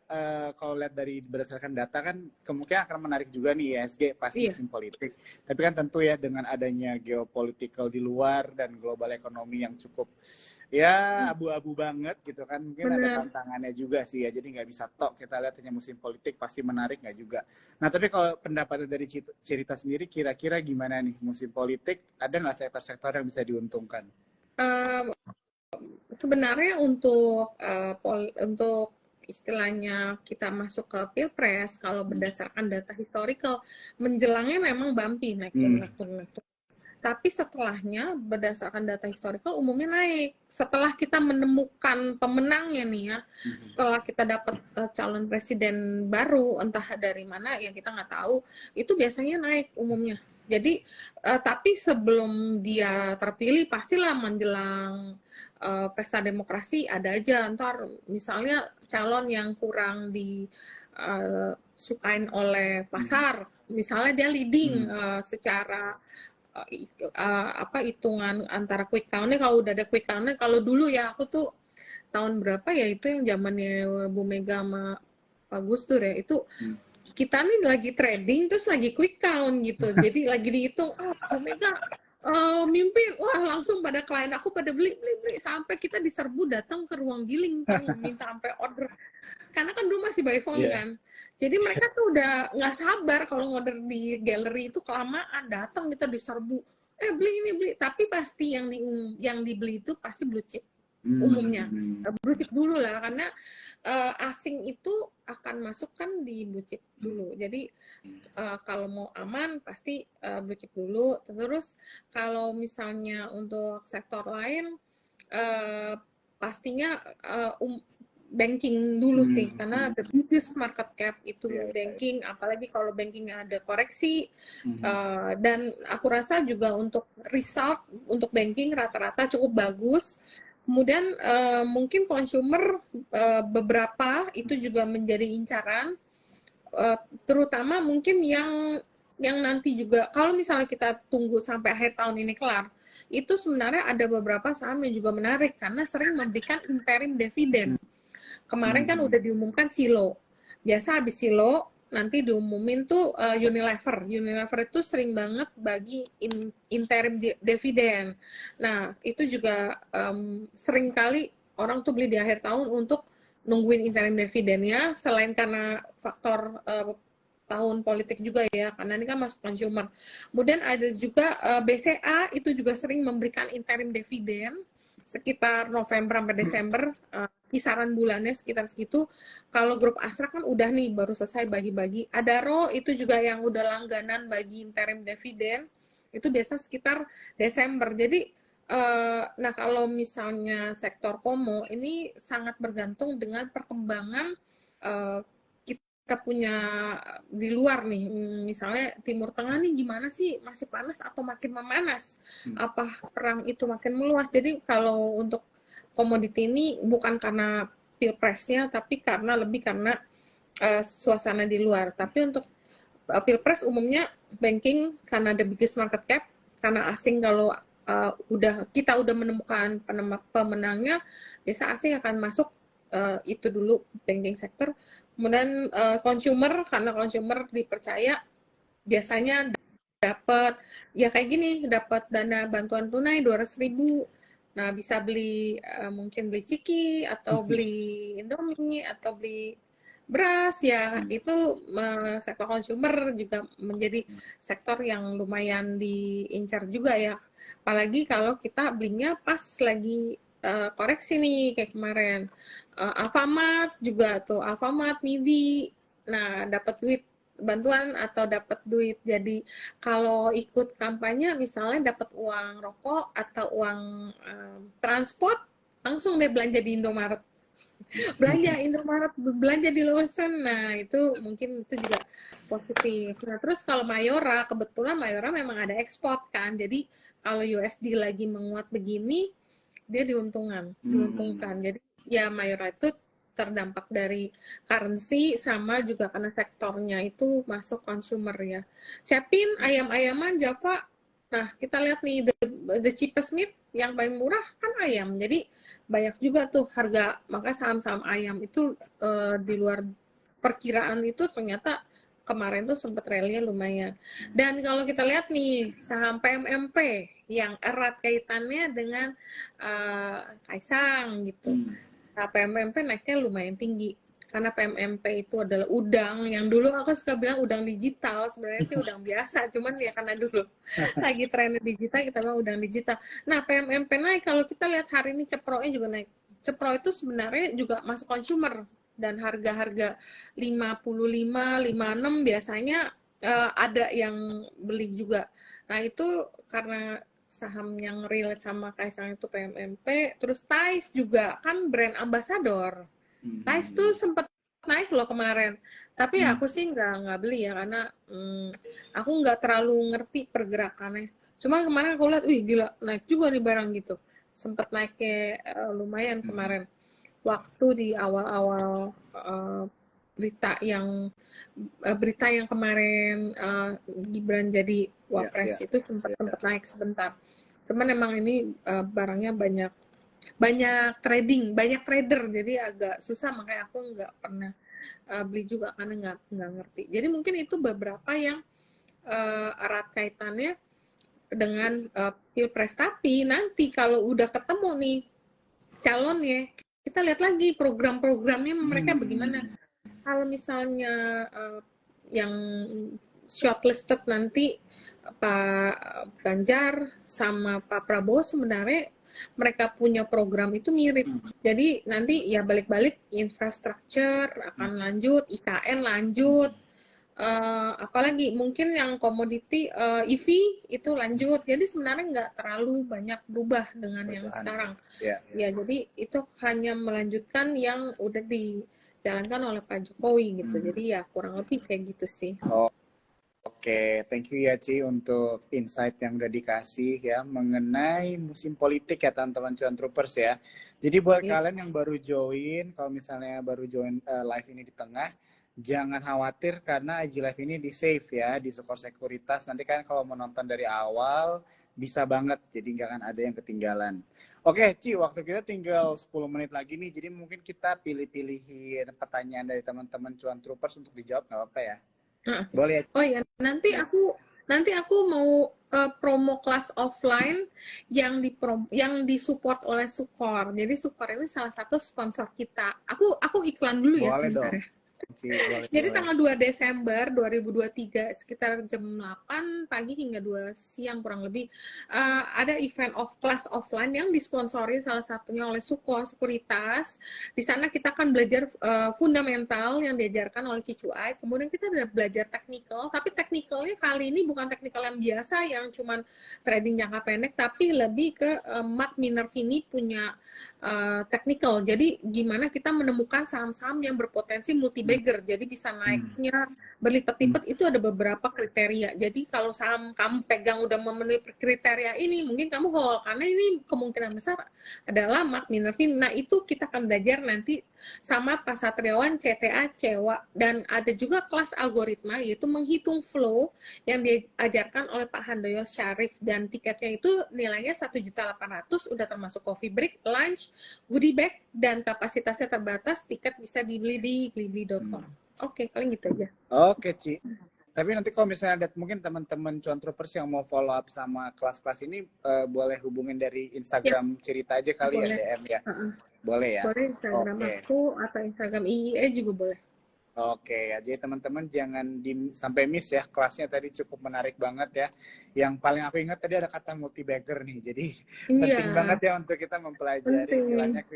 Speaker 1: kalau lihat dari berdasarkan data kan kemungkinan akan menarik juga nih ISG pas
Speaker 2: iya.
Speaker 1: musim politik. Tapi kan tentu ya dengan adanya geopolitical di luar dan global ekonomi yang cukup ya abu-abu banget gitu kan, mungkin ada
Speaker 2: Benar.
Speaker 1: tantangannya juga sih ya. Jadi nggak bisa tok kita lihat hanya musim politik pasti menarik, nggak juga. Nah tapi kalau pendapatnya dari Cerita sendiri, kira-kira gimana nih musim politik? Ada nggak sektor-sektor yang bisa diuntungkan?
Speaker 2: sebenarnya untuk istilahnya kita masuk ke pilpres, kalau berdasarkan data historical, menjelangnya memang bumpy, naik turun, naik turun, naik turun. Tapi setelahnya berdasarkan data historical umumnya naik. Setelah kita menemukan pemenangnya nih ya, setelah kita dapat calon presiden baru, entah dari mana yang kita nggak tahu, itu biasanya naik umumnya. Jadi tapi sebelum dia terpilih pastilah menjelang pesta demokrasi ada aja ntar misalnya calon yang kurang disukain oleh pasar, misalnya dia leading secara apa hitungan antara quick count-nya, kalau udah ada quick count-nya, kalau dulu ya aku tuh tahun berapa ya itu yang zamannya Bu Mega sama Pak Gus Dur ya, itu kita nih lagi trading terus lagi quick count gitu, jadi lagi dihitung Bu Mega mimpin, wah langsung pada klien aku pada beli sampai kita diserbu datang ke ruang giling tuh minta sampai order, karena kan dulu masih by phone kan. Jadi mereka tuh udah nggak sabar kalau ngorder di galeri itu kelamaan, datang kita diserbu. Beli ini beli, tapi pasti yang dibeli itu pasti blue chip umumnya. Blue chip dulu lah, karena asing itu akan masuk kan di blue chip dulu. Jadi kalau mau aman pasti blue chip dulu. Terus kalau misalnya untuk sektor lain pastinya banking dulu sih, karena the biggest market cap itu banking, apalagi kalau bankingnya ada koreksi. Dan aku rasa juga untuk result untuk banking rata-rata cukup bagus. Kemudian mungkin consumer beberapa itu juga menjadi incaran, terutama mungkin yang nanti juga kalau misalnya kita tunggu sampai akhir tahun ini kelar, itu sebenarnya ada beberapa saham yang juga menarik karena sering memberikan interim dividen. Kemarin kan udah diumumkan Silo. Biasa habis Silo nanti diumumin tuh Unilever. Unilever itu sering banget bagi interim dividen. Nah, itu juga sering kali orang tuh beli di akhir tahun untuk nungguin interim dividennya, selain karena faktor tahun politik juga ya, karena ini kan masuk consumer. Kemudian ada juga BCA itu juga sering memberikan interim dividen sekitar November sampai Desember, kisaran bulannya sekitar segitu. Kalau grup Astra kan udah nih baru selesai bagi-bagi. Adaro itu juga yang udah langganan bagi interim dividen, itu biasa sekitar Desember. Jadi nah kalau misalnya sektor Komo ini sangat bergantung dengan perkembangan kita punya di luar nih, misalnya Timur Tengah nih gimana sih, masih panas atau makin memanas, apa perang itu makin meluas. Jadi kalau untuk komoditi ini bukan karena pilpresnya, tapi lebih karena suasana di luar. Tapi untuk pilpres umumnya banking karena the biggest market cap, karena asing kalau kita udah menemukan pemenangnya, biasa asing akan masuk itu dulu banking sector. Kemudian consumer, karena consumer dipercaya biasanya dapat ya kayak gini, dapat dana bantuan tunai 200.000. Nah, bisa beli mungkin beli ciki atau beli Indomie atau beli beras ya. Itu sektor consumer juga menjadi sektor yang lumayan diincar juga ya. Apalagi kalau kita belinya pas lagi koreksi nih kayak kemarin. Alfamart juga tuh, Alfamart, Midi. Nah, dapat duit bantuan atau dapat duit. Jadi kalau ikut kampanye misalnya dapat uang rokok atau uang transport, langsung deh belanja di Indomaret. Belanja di Lawson. Nah, itu mungkin itu juga positif. Nah, terus kalau Mayora, kebetulan Mayora memang ada ekspor kan. Jadi kalau USD lagi menguat begini, dia diuntungkan. Jadi ya Mayora itu terdampak dari currency sama juga karena sektornya itu masuk consumer ya. Cepin, ayam-ayaman, Java. Nah, kita lihat nih the cheapest meat yang paling murah kan ayam. Jadi banyak juga tuh harga, maka saham-saham ayam itu di luar perkiraan itu ternyata kemarin tuh sempat rally lumayan. Dan kalau kita lihat nih saham PMMP yang erat kaitannya dengan Kaisang gitu. Nah, PMMP naiknya lumayan tinggi karena PMMP itu adalah udang yang dulu aku suka bilang udang digital, sebenarnya itu udang biasa, cuman ya karena dulu lagi tren digital kita bilang udang digital. Nah, PMMP naik, kalau kita lihat hari ini Cepro-nya juga naik. Cepro itu sebenarnya juga masuk consumer dan harga-harga 55, 56 biasanya ada yang beli juga. Nah, itu karena saham yang relate sama Kaisang itu PMMP, terus Thais juga kan brand ambassador. Thais tuh sempat naik loh kemarin, tapi aku sih nggak beli ya karena aku nggak terlalu ngerti pergerakannya. Cuma kemarin aku lihat, wih gila naik juga nih barang gitu, sempat naiknya lumayan kemarin. Waktu di awal-awal berita yang kemarin Gibran jadi wapres itu sempat naik sebentar. Cuman emang ini barangnya banyak trader, jadi agak susah, makanya aku nggak pernah beli juga karena nggak ngerti. Jadi mungkin itu beberapa yang erat kaitannya dengan pilpres. Tapi nanti kalau udah ketemu nih calonnya, kita lihat lagi program-programnya mereka bagaimana. Kalau misalnya yang shortlisted nanti Pak Ganjar sama Pak Prabowo, sebenarnya mereka punya program itu mirip. Jadi nanti ya balik-balik infrastruktur akan lanjut, IKN lanjut, apalagi mungkin yang komoditi EV itu lanjut. Jadi sebenarnya nggak terlalu banyak berubah dengan yang sekarang. Ya, jadi itu hanya melanjutkan yang udah dijalankan oleh Pak Jokowi gitu. Jadi ya kurang lebih kayak gitu sih.
Speaker 1: Oke, thank you ya Ci untuk insight yang udah dikasih ya mengenai musim politik ya teman-teman Cuan Troopers ya. Jadi buat kalian yang baru join, kalau misalnya baru join live ini di tengah, jangan khawatir karena IG Live ini di save ya di Sukor Sekuritas. Nanti kan kalau menonton dari awal bisa banget, jadi nggak akan ada yang ketinggalan. Oke Ci, waktu kita tinggal 10 menit lagi nih, jadi mungkin kita pilih-pilihin pertanyaan dari teman-teman Cuan Troopers untuk dijawab, nggak apa-apa ya? Boleh.
Speaker 2: Oh ya, nanti aku mau promo kelas offline yang disupport oleh Sukor. Jadi Sukor ini salah satu sponsor kita. Aku iklan dulu ya sebentar. Jadi tanggal 2 Desember 2023 sekitar jam 8 pagi hingga 2 siang kurang lebih ada event kelas offline yang disponsori salah satunya oleh Sukor Sekuritas. Di sana kita akan belajar fundamental yang diajarkan oleh Cicuai. Kemudian kita ada belajar teknikal, tapi teknikalnya kali ini bukan teknikal yang biasa yang cuman trading jangka pendek, tapi lebih ke Mark Minervini punya teknikal. Jadi gimana kita menemukan saham-saham yang berpotensi multi-bagger, jadi bisa naiknya berlipat-lipat. Itu ada beberapa kriteria. Jadi kalau saham kamu pegang udah memenuhi kriteria ini, mungkin kamu hold, karena ini kemungkinan besar adalah Mark Minervini. Nah, itu kita akan belajar nanti sama Pak Satriawan, CTA, CEWA, dan ada juga kelas algoritma, yaitu menghitung flow yang diajarkan oleh Pak Handoyo Syarif, dan tiketnya itu nilainya 1.800.000, udah termasuk coffee break, lunch, goodie bag, dan kapasitasnya terbatas. Tiket bisa dibeli di blibli.com. Oke, paling gitu aja.
Speaker 1: Oke, Ci. Tapi nanti kalau misalnya ada mungkin teman-teman Cuan Troopers yang mau follow up sama kelas-kelas ini, boleh hubungin dari Instagram Cerita aja kali boleh. Ya, DM ya. Boleh ya?
Speaker 2: Boleh Instagram aku atau Instagram IE juga boleh.
Speaker 1: Oke, ya. Jadi teman-teman jangan sampai miss ya, kelasnya tadi cukup menarik banget ya. Yang paling aku ingat tadi ada kata multi-bagger nih, jadi penting banget ya untuk kita mempelajari istilahnya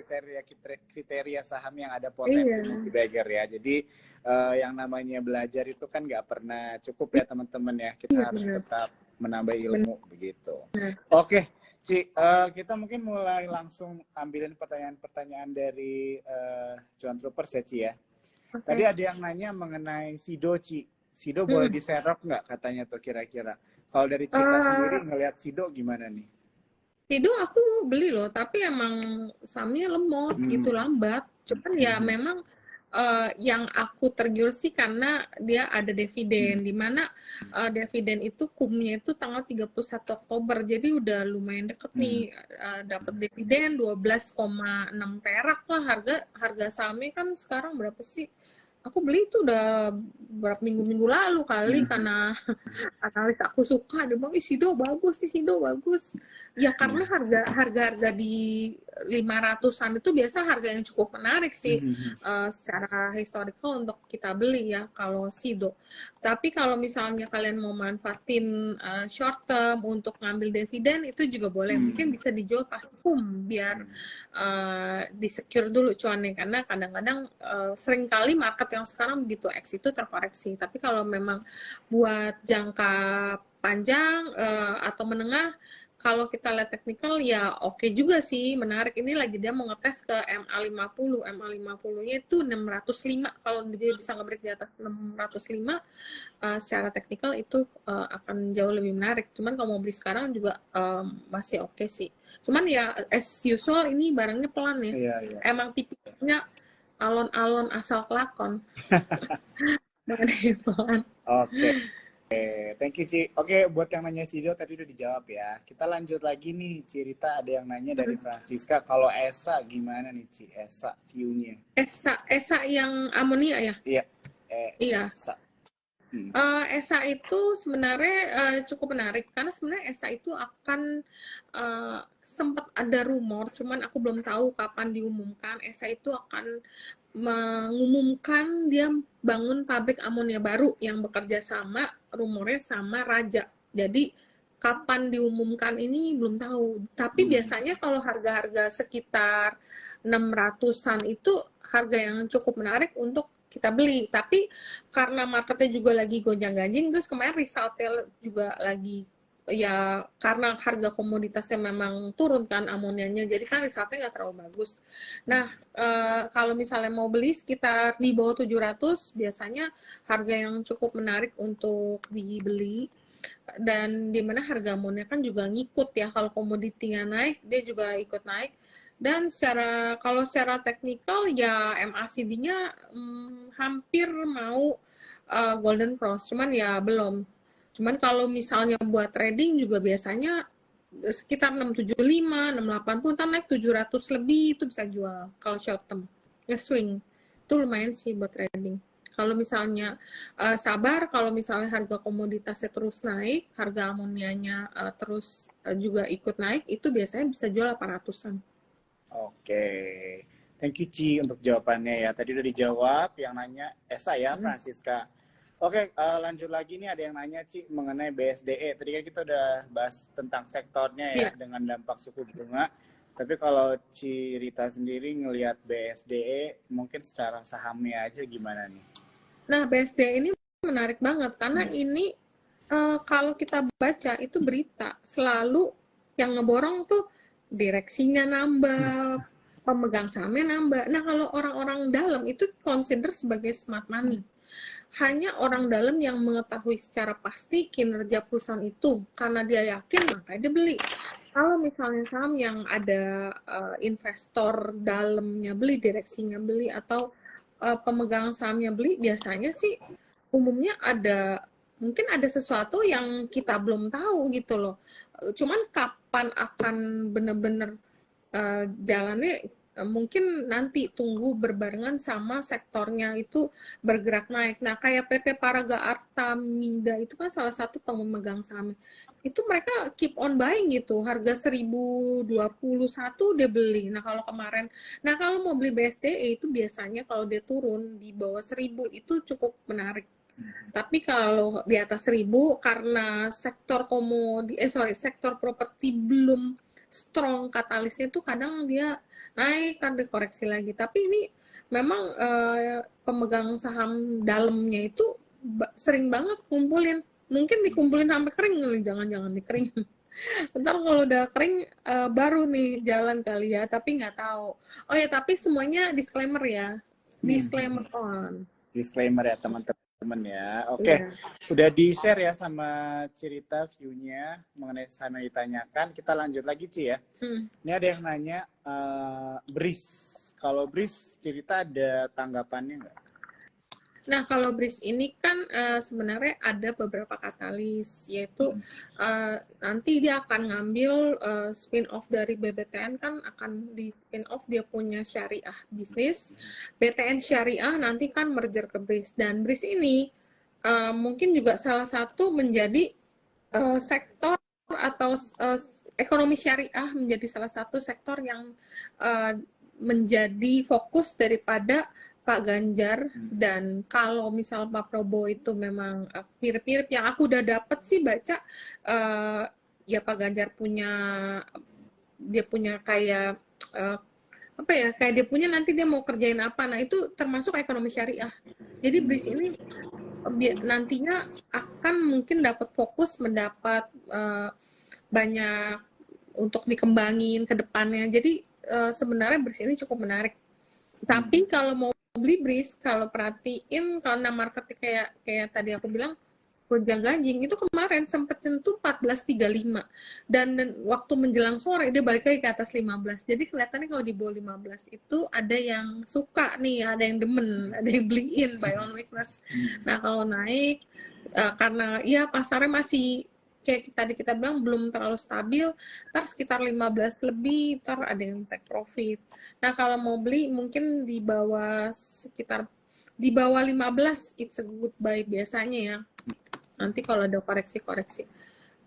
Speaker 1: kriteria saham yang ada potensi multi-bagger ya. Jadi yang namanya belajar itu kan nggak pernah cukup ya teman-teman ya, kita harus tetap menambah ilmu begitu. Oke, Ci, kita mungkin mulai langsung ambilin pertanyaan-pertanyaan dari Cuan Troopers ya, Ci ya. Tadi ada yang nanya mengenai Sido, Ci. Sido boleh diserok nggak katanya tuh kira-kira? Kalau dari Cita sendiri ngelihat Sido gimana nih?
Speaker 2: Sido aku beli loh, tapi emang sahamnya lemot gitu, lambat. Cuman ya memang yang aku tergiur sih karena dia ada dividen, di mana dividen itu kumnya itu tanggal 31 Oktober, jadi udah lumayan deket nih dapat dividen 12,6 perak lah. Harga sahamnya kan sekarang berapa sih? Aku beli itu udah berapa minggu lalu kali, karena analis aku suka, dia bilang Sido bagus nih, Sido bagus ya, karena harga di 500-an itu biasa harga yang cukup menarik sih secara historical untuk kita beli ya kalau Sido. Tapi kalau misalnya kalian mau manfaatin short term untuk ngambil dividen itu juga boleh. Mungkin bisa dijual pas biar di-secure dulu cuannya, karena kadang-kadang seringkali market yang sekarang begitu X itu terkoreksi. Tapi kalau memang buat jangka panjang atau menengah, kalau kita lihat teknikal ya oke juga sih, menarik. Ini lagi dia mau ngetes ke MA50. MA50-nya itu 605. Kalau dia bisa nge-break di atas 605, secara teknikal itu akan jauh lebih menarik. Cuman kalau mau beli sekarang juga masih oke sih. Cuman ya as usual ini barangnya pelan ya. Emang tipikalnya alon-alon asal kelakon. Makanya pelan.
Speaker 1: Oke. Thank you, Ci. Oke, buat yang nanya Sido tadi udah dijawab ya. Kita lanjut lagi nih, Cirita ada yang nanya dari Francisca. Kalau ESA gimana nih, Ci? ESA view-nya.
Speaker 2: ESA yang amonia ya?
Speaker 1: Iya.
Speaker 2: Iya.
Speaker 1: ESA.
Speaker 2: ESA itu sebenarnya cukup menarik, karena sebenarnya ESA itu akan sempat ada rumor, cuman aku belum tahu kapan diumumkan. ESA itu akan mengumumkan dia bangun pabrik amonia baru yang bekerja sama, rumornya sama Raja. Jadi kapan diumumkan ini belum tahu. Tapi biasanya kalau harga-harga sekitar 600-an itu harga yang cukup menarik untuk kita beli. Tapi karena marketnya juga lagi gonjang-ganjing, terus kemarin resultnya juga lagi, ya karena harga komoditasnya memang turun kan amonianya, jadi kan resultnya nggak terlalu bagus. Nah, kalau misalnya mau beli sekitar di bawah 700, biasanya harga yang cukup menarik untuk dibeli. Dan dimana harga amonia kan juga ngikut ya, kalau komoditinya naik, dia juga ikut naik. Dan kalau secara teknikal ya MACD-nya hampir mau golden cross, cuman ya belum. Cuman kalau misalnya buat trading juga biasanya sekitar 675, 680, ntar naik 700 lebih itu bisa jual kalau short term. Swing itu lumayan sih buat trading. Kalau misalnya sabar, kalau misalnya harga komoditasnya terus naik, harga amonianya terus juga ikut naik, itu biasanya bisa jual 800-an.
Speaker 1: Oke. Thank you, Ci, untuk jawabannya ya. Tadi udah dijawab, yang nanya ESA ya, Francisca. Oke, lanjut lagi nih, ada yang nanya, Ci, mengenai BSDE. Tadi kan kita udah bahas tentang sektornya ya, dengan dampak suku bunga. Tapi kalau Ci Rita sendiri ngelihat BSDE, mungkin secara sahamnya aja gimana nih?
Speaker 2: Nah, BSDE ini menarik banget, karena ini kalau kita baca itu berita, selalu yang ngeborong tuh direksinya nambah, pemegang sahamnya nambah. Nah, kalau orang-orang dalam itu consider sebagai smart money. Hanya orang dalam yang mengetahui secara pasti kinerja perusahaan itu, karena dia yakin makanya dia beli. Kalau misalnya saham yang ada investor dalamnya beli, direksinya beli, atau pemegang sahamnya beli, biasanya sih umumnya mungkin ada sesuatu yang kita belum tahu gitu loh. Cuman kapan akan benar-benar jalannya, mungkin nanti tunggu berbarengan sama sektornya itu bergerak naik. Nah, kayak PT Paraga Artamida itu kan salah satu pemegang saham. Itu mereka keep on buying gitu. Harga 1021 dia beli. Nah, kalau mau beli BSDE itu biasanya kalau dia turun di bawah 1000 itu cukup menarik. Tapi kalau di atas 1000 karena sektor sektor properti belum strong, katalisnya itu kadang dia naik kan dikoreksi lagi. Tapi ini memang pemegang saham dalamnya itu sering banget kumpulin. Mungkin dikumpulin sampai kering kali, jangan dikeringin. Bentar kalau udah kering baru nih jalan kali ya, tapi nggak tahu. Oh ya, tapi semuanya disclaimer ya. Disclaimer on.
Speaker 1: Disclaimer ya teman-teman ya. Oke. Udah di-share ya sama cerita view-nya mengenai saham yang ditanyakan. Kita lanjut lagi, Ci ya. Ini ada yang nanya BRIS. Kalau BRIS cerita ada tanggapannya nggak?
Speaker 2: Nah, kalau BRIS ini kan sebenarnya ada beberapa katalis, yaitu nanti dia akan ngambil spin-off dari BBTN, kan akan di spin-off, dia punya syariah bisnis. BTN Syariah nanti kan merger ke BRIS, dan BRIS ini mungkin juga salah satu menjadi sektor atau ekonomi syariah menjadi salah satu sektor yang menjadi fokus daripada Pak Ganjar. Dan kalau misal Pak Prabowo itu memang mirip-mirip yang aku udah dapet sih baca, ya Pak Ganjar dia punya kayak apa ya, kayak dia punya nanti dia mau kerjain apa, nah itu termasuk ekonomi syariah. Jadi BRIS ini nantinya akan mungkin dapat fokus mendapat banyak untuk dikembangin ke depannya. Jadi sebenarnya BRIS ini cukup menarik. Tapi kalau mau beli BRIS, kalau perhatiin karena marketnya kayak tadi aku bilang gonjang-ganjing, itu kemarin sempat sentuh 14.35 dan waktu menjelang sore dia balik lagi ke atas 15. Jadi kelihatannya kalau di bawah 15 itu ada yang suka nih, ada yang demen, ada yang beliin buy on weakness. Nah kalau naik karena ya pasarnya masih kayak tadi kita bilang belum terlalu stabil, ntar sekitar 15 lebih, ntar ada yang take profit. Nah kalau mau beli mungkin di bawah 15 it's a good buy biasanya ya. Nanti kalau ada koreksi-koreksi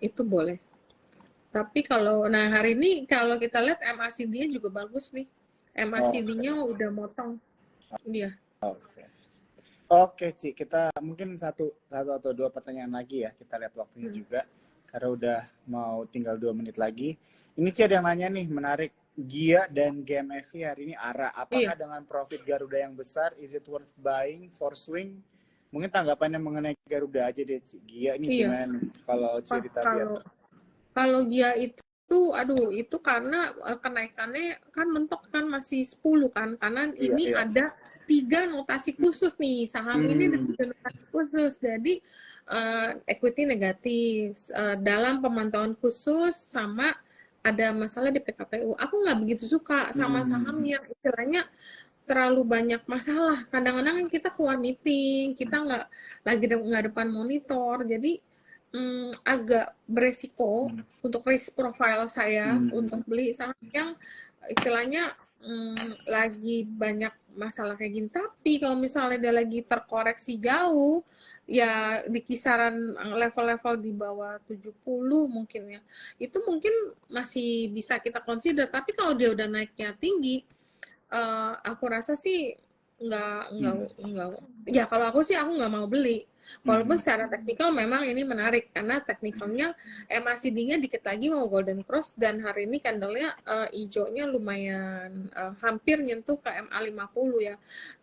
Speaker 2: itu boleh. Tapi kalau hari ini kalau kita lihat MACD-nya juga bagus nih. MACD-nya udah motong. Iya.
Speaker 1: Oke, Ci, kita mungkin satu atau dua pertanyaan lagi ya. Kita lihat waktunya juga karena udah mau tinggal 2 menit lagi. Ini Ci ada yang nanya nih, menarik. Gia dan GMFI hari ini ARA. Apakah dengan profit Garuda yang besar, is it worth buying for swing? Mungkin tanggapannya mengenai Garuda aja deh, Ci. Gia ini gimana kalau cerita dia?
Speaker 2: Kalau Gia itu karena kenaikannya kan mentok kan masih 10 kan, karena ini ada 3 notasi khusus nih, saham ini ada 3 notasi khusus, jadi equity negatif, dalam pemantauan khusus, sama ada masalah di PKPU. Aku nggak begitu suka sama saham yang istilahnya terlalu banyak masalah. Kadang-kadang kita keluar meeting, kita nggak depan monitor, jadi agak beresiko untuk risk profile saya untuk beli saham yang istilahnya lagi banyak masalah kayak gini. Tapi kalau misalnya dia lagi terkoreksi jauh, ya di kisaran level-level di bawah 70 mungkin ya, itu mungkin masih bisa kita consider. Tapi kalau dia udah naiknya tinggi, aku rasa sih nggak ya kalau aku sih aku nggak mau beli, walaupun secara teknikal memang ini menarik karena teknikalnya MACD-nya dikit lagi mau golden cross dan hari ini candle-nya hijaunya lumayan hampir nyentuh ke MA50 ya.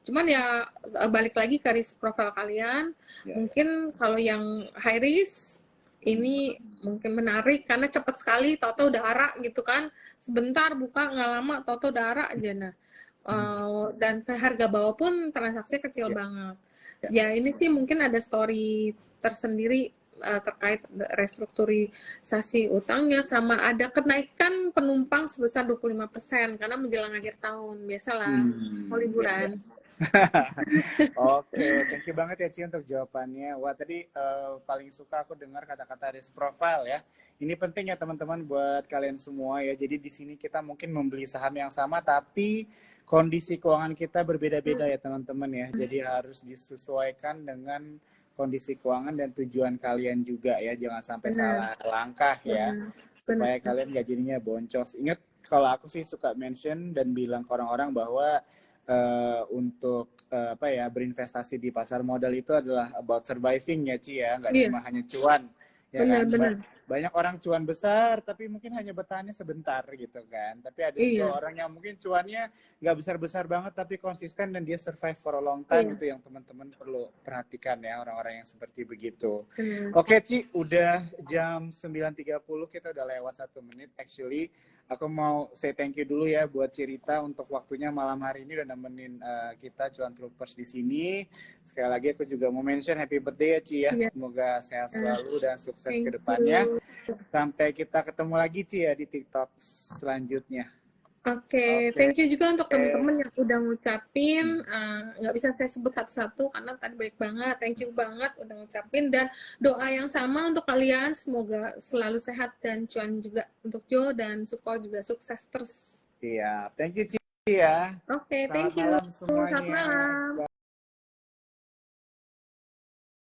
Speaker 2: Cuman ya balik lagi ke risk profile kalian, mungkin kalau yang high risk ini mungkin menarik karena cepat sekali, tau-tau udah ARA gitu kan, sebentar buka nggak lama tau-tau udah ARA aja. Nah dan ke harga bawah pun transaksi kecil banget. Ya ini sih mungkin ada story tersendiri terkait restrukturisasi utangnya, sama ada kenaikan penumpang sebesar 25% karena menjelang akhir tahun. Biasalah, mau liburan.
Speaker 1: Oke, thank you banget ya Ci untuk jawabannya. Wah tadi paling suka aku dengar kata-kata risk profile ya. Ini penting ya teman-teman buat kalian semua ya. Jadi di sini kita mungkin membeli saham yang sama tapi kondisi keuangan kita berbeda-beda ya teman-teman ya. Jadi harus disesuaikan dengan kondisi keuangan dan tujuan kalian juga ya. Jangan sampai salah langkah ya. Supaya kalian gak jadinya boncos. Ingat kalau aku sih suka mention dan bilang ke orang-orang bahwa untuk berinvestasi di pasar modal itu adalah about surviving ya Ci ya, nggak cuma hanya cuan ya. Benar. Banyak orang cuan besar tapi mungkin hanya bertahannya sebentar gitu kan, tapi ada juga orang yang mungkin cuannya nggak besar-besar banget tapi konsisten dan dia survive for a long time. Itu yang teman-teman perlu perhatikan ya, orang-orang yang seperti begitu. Oke Ci, udah jam 9.30, kita udah lewat 1 menit. Actually aku mau say thank you dulu ya buat Cirita untuk waktunya malam hari ini udah nemenin kita Cuan Troopers di sini. Sekali lagi aku juga mau mention happy birthday ya Ci ya. Semoga sehat selalu dan sukses ke depannya. Sampai kita ketemu lagi Ci ya di TikTok selanjutnya.
Speaker 2: Oke, thank you juga untuk teman-teman yang udah ngucapin. Nggak bisa saya sebut satu-satu karena tadi baik banget. Thank you banget udah ngucapin, dan doa yang sama untuk kalian, semoga selalu sehat dan cuan juga untuk Jo, dan Suko juga sukses terus.
Speaker 1: Iya, thank you Ci ya.
Speaker 2: Oke, thank you.
Speaker 1: Selamat malam semuanya.
Speaker 2: Selamat malam.